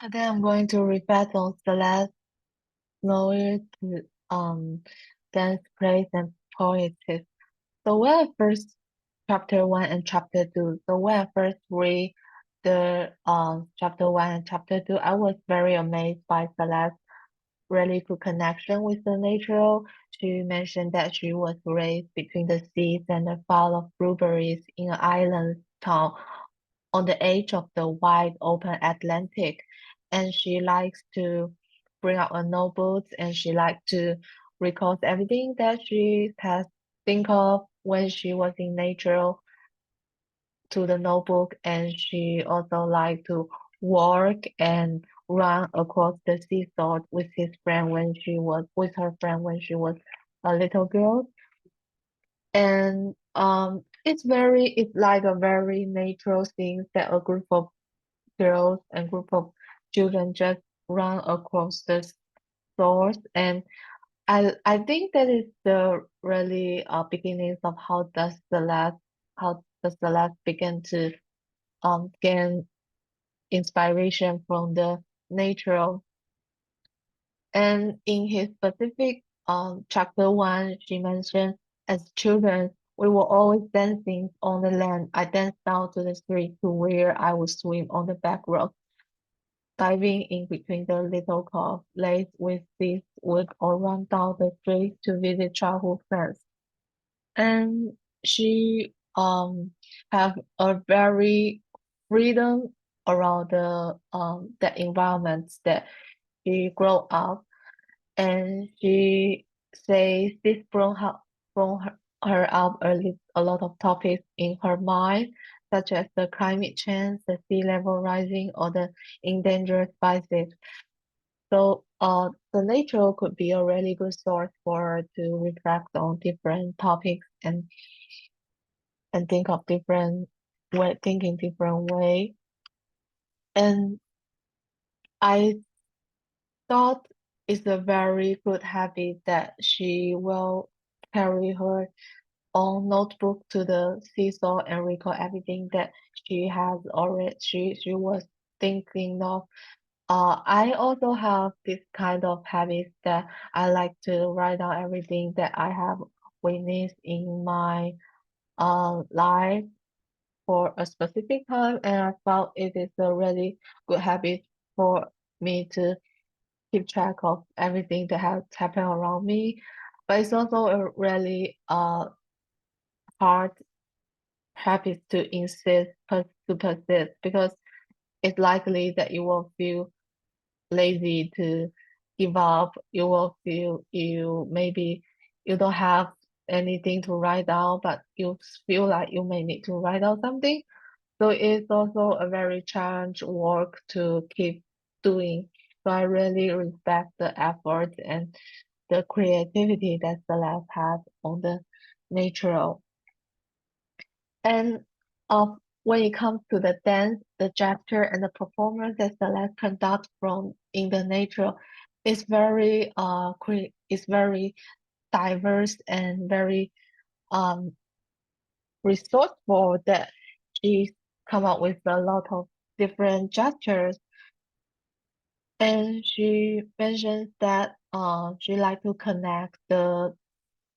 Today I'm going to reflect on Celeste, Snowber, dance plays and poetics. So when I first chapter one and chapter two, so when I first read the chapter one and chapter two, I was very amazed by Celeste's really good connection with the nature. She mentioned that she was raised between the seas and the fall of blueberries in an island town on the edge of the wide open Atlantic, and she likes to bring out a notebook and she likes to record everything that she has think of when she was in nature to the notebook, and she also liked to walk and run across the seesaw with his friend when she was with her friend when she was a little girl. And it's like a very natural thing that a group of girls and group of children just run across the stores, and I think that is the really beginnings of how the Celeste begin to gain inspiration from the nature. And in his specific chapter one, she mentioned as children we were always dancing on the land. I danced down to the street to where I would swim on the back road, diving in between the little cove laid with seeds would or run down the street to visit childhood friends. And she have a very freedom around the environments that she grew up, and she says this brought her up a lot of topics in her mind, such as the climate change, the sea level rising, or the endangered species. So, the nature could be a really good source for her to reflect on different topics and think of thinking different way. And I thought it's a very good habit that she will carry her own notebook to the seesaw and record everything that she was thinking of. I also have this kind of habit that I like to write down everything that I have witnessed in my life for a specific time, and I felt it is a really good habit for me to keep track of everything that has happened around me. But it's also a really hard habit to to persist, because it's likely that you will feel lazy to give up. You will feel you don't have anything to write down, but you feel like you may need to write out something. So it's also a very challenge work to keep doing. So I really respect the effort and the creativity that Celeste has on the natural. And when it comes to the dance, the gesture, and the performance that Celeste conducts from in the nature is very diverse and very um resourceful, that she come up with a lot of different gestures. And she mentions that she like to connect the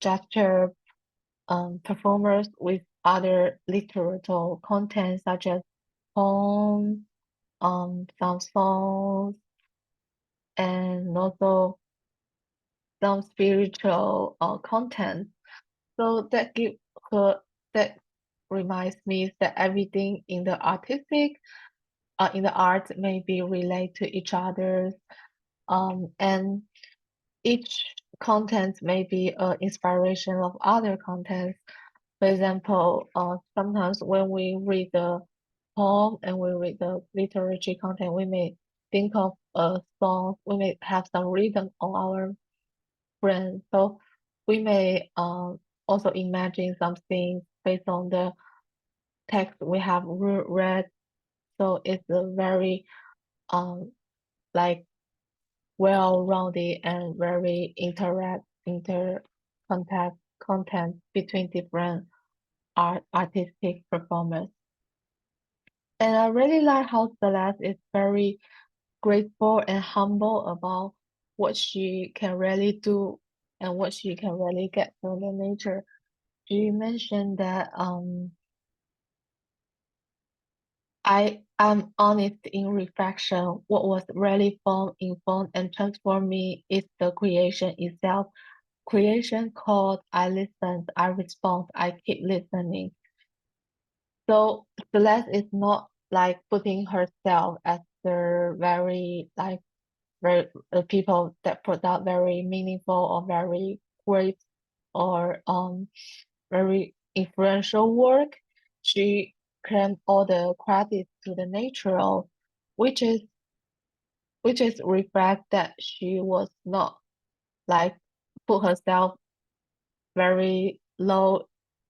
gesture performers with other literature content such as poems, some songs, and also some spiritual content. So her that reminds me that everything in the in the art may be related to each other, and each content may be an inspiration of other contents. For example, sometimes when we read the poem and we read the literature content, we may think of a song, we may have some rhythm on our brain. So we may also imagine something based on the text we have read. So it's a very um like well-rounded and very inter contact content between different artistic performers. And I really like how Celeste is very grateful and humble about what she can really do and what she can really get from the nature. She mentioned that I am honest in reflection. What was really formed, informed, and transformed me is the creation itself. Creation called, I listened, I respond, I keep listening. So Celeste is not like putting herself as the very like very the people that put out very meaningful or very great or very influential work. She claimed all the credit to the natural, which is reflect that she was not like put herself very low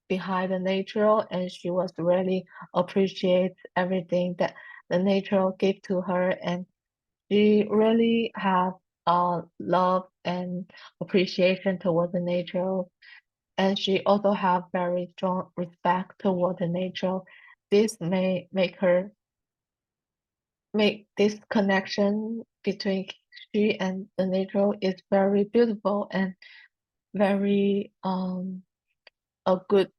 behind the natural, and she was really appreciate everything that the natural gave to her, and she really have love and appreciation toward the natural, and she also have very strong respect toward the nature. This may make this connection between she and the nature is very beautiful and very a good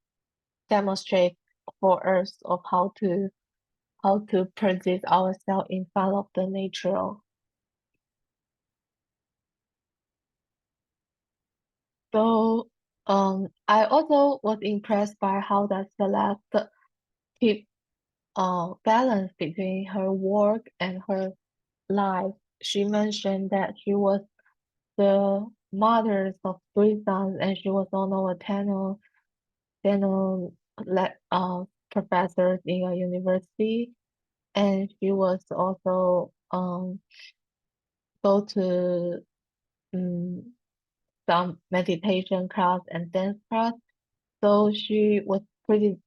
demonstrate for us of how to present ourselves in front of the nature. So I also was impressed by how that Celeste keep balance between her work and her life. She mentioned that she was the mother of three sons, and she was also a tenor professor in a university, and she was also go to um, some meditation class and dance class. So she was pretty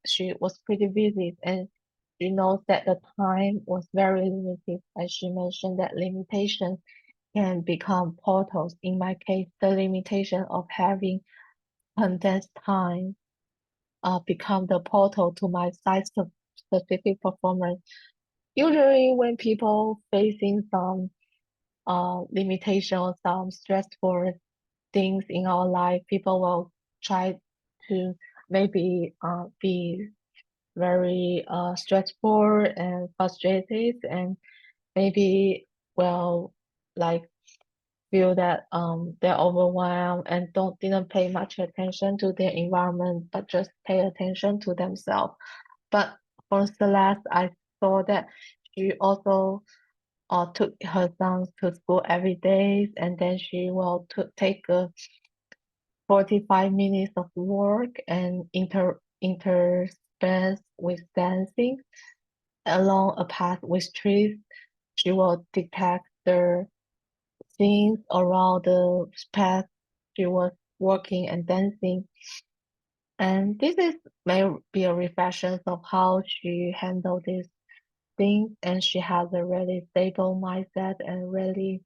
busy, and she knows that the time was very limited. As she mentioned that limitations can become portals. In my case, the limitation of having condensed time become the portal to my specific performance. Usually when people facing some limitation or some stressful things in our life, people will try to maybe be very stressful and frustrated, and maybe will like feel that they're overwhelmed and didn't pay much attention to their environment, but just pay attention to themselves. But for Celeste, I saw that she also took her sons to school every day, and then she will take a 45 minutes of work and intersperse with dancing along a path with trees. She will detect the things around the path she was walking and dancing. And this is may be a reflection of how she handled these things, and she has a really stable mindset and really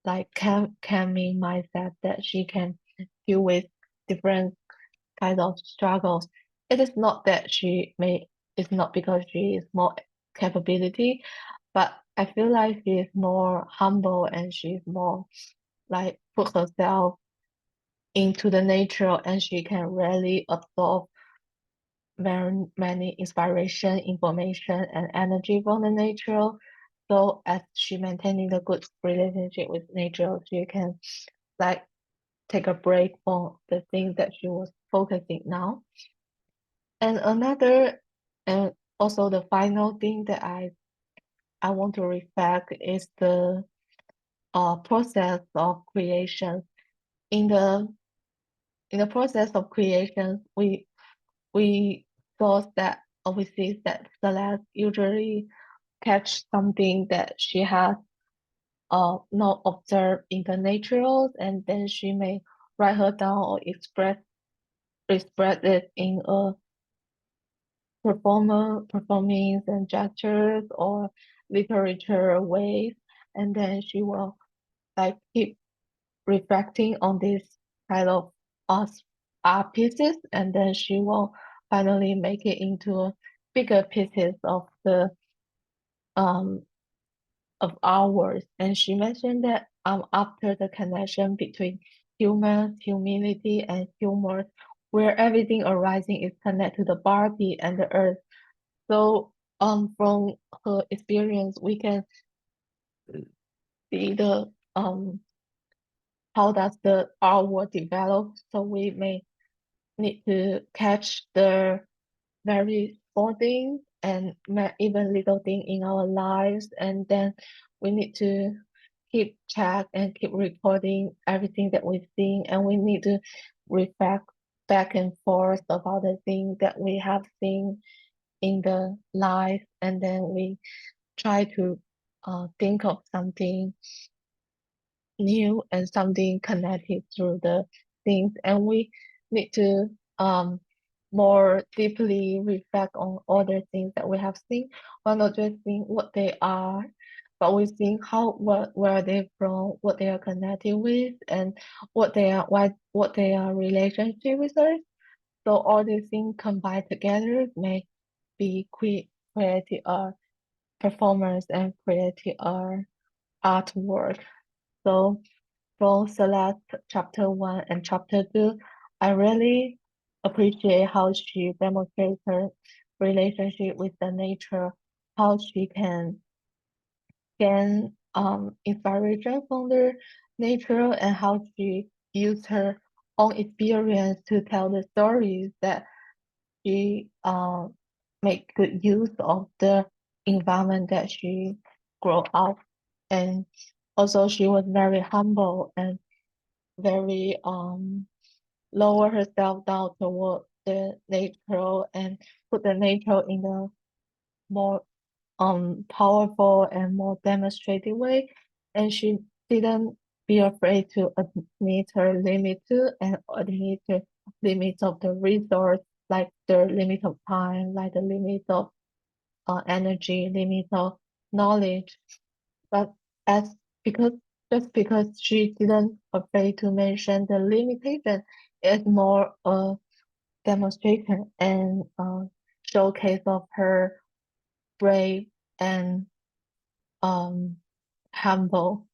like calming mindset that she can deal with different kinds of struggles. It is not that it's not because she is more capability, but I feel like she is more humble and she's more like put herself into the nature, and she can really absorb very many inspiration, information, and energy from the nature. So as she maintaining a good relationship with nature, she can like take a break from the things that she was focusing now. And another, and also the final thing that I want to reflect is the process of creation. In the process of creation, we thought that or we see that Celeste usually catch something that she has not observed in the naturals, and then she may write her down or express it in a performance and gestures or literature ways, and then she will like keep reflecting on this kind of art, art pieces, and then she will finally make it into bigger pieces um of hours. And she mentioned that after the connection between human humility and humor, where everything arising is connected to the body and the earth. So from her experience, we can see the how does the artwork develop. So we may need to catch the very small things and even little thing in our lives, and then we need to keep track and keep recording everything that we've seen, and we need to reflect back and forth about the things that we have seen in the life, and then we try to think of something new and something connected through the things, and we need to um more deeply reflect on all the things that we have seen, while not just seeing what they are, but we think how where they from, what they are connected with, and what they are relationship with us. So all these things combined together may be creative performance and creative artwork. So from Celeste chapter 1 and chapter 2, I really appreciate how she demonstrates her relationship with the nature, how she can gain inspiration from the nature, and how she used her own experience to tell the stories that she make good use of the environment that she grew up. And also she was very humble and very lower herself down toward the nature and put the nature in a more powerful and more demonstrative way. And she didn't be afraid to admit her limit too, and admit the limits of the resource, like the limit of time, like the limit of energy, limit of knowledge. But as because just because she didn't afraid to mention the limitation, it's more a demonstration and showcase of her brave and um humble